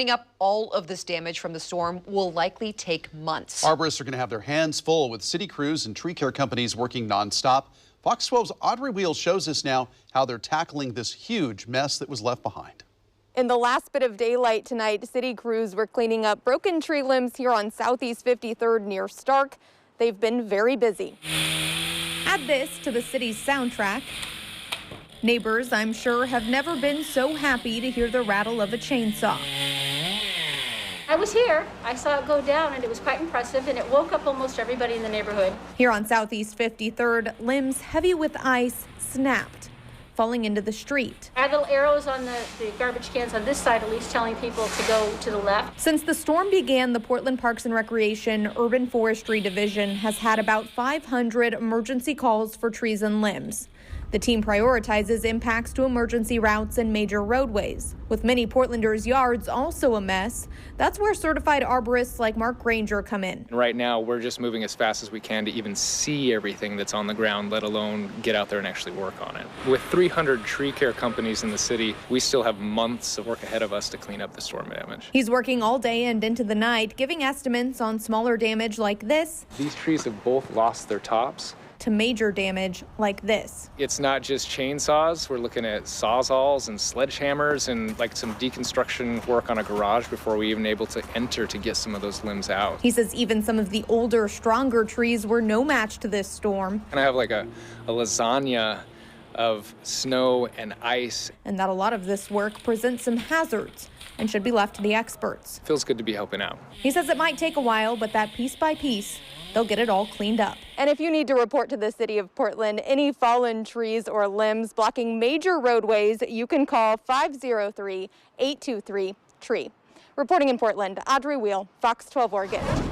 Cleaning up all of this damage from the storm will likely take months. Arborists are going to have their hands full with city crews and tree care companies working nonstop. Fox 12's Audrey Wheel shows us now how they're tackling this huge mess that was left behind. In the last bit of daylight tonight, city crews were cleaning up broken tree limbs here on Southeast 53rd near Stark. They've been very busy. Add this to the city's soundtrack. Neighbors, I'm sure, have never been so happy to hear the rattle of a chainsaw. I was here. I saw it go down, and it was quite impressive, and it woke up almost everybody in the neighborhood. Here on Southeast 53rd, limbs heavy with ice snapped, falling into the street. I had little arrows on the garbage cans on this side, at least telling people to go to the left. Since the storm began, the Portland Parks and Recreation Urban Forestry Division has had about 500 emergency calls for trees and limbs. The team prioritizes impacts to emergency routes and major roadways. With many Portlanders' yards also a mess, that's where certified arborists like Mark Granger come in. Right now, we're just moving as fast as we can to even see everything that's on the ground, let alone get out there and actually work on it. With 300 tree care companies in the city, we still have months of work ahead of us to clean up the storm damage. He's working all day and into the night, giving estimates on smaller damage like this. These trees have both lost their tops. To major damage like this. It's not just chainsaws. We're looking at sawzalls and sledgehammers and like some deconstruction work on a garage before we even able to enter to get some of those limbs out. He says even some of the older, stronger trees were no match to this storm. And I have like a lasagna of snow and ice. And that a lot of this work presents some hazards and should be left to the experts. Feels good to be helping out. He says it might take a while, but that piece by piece, they'll get it all cleaned up. And if you need to report to the city of Portland any fallen trees or limbs blocking major roadways, you can call 503-823-TREE. Reporting in Portland, Audrey Wheel, Fox 12 Oregon.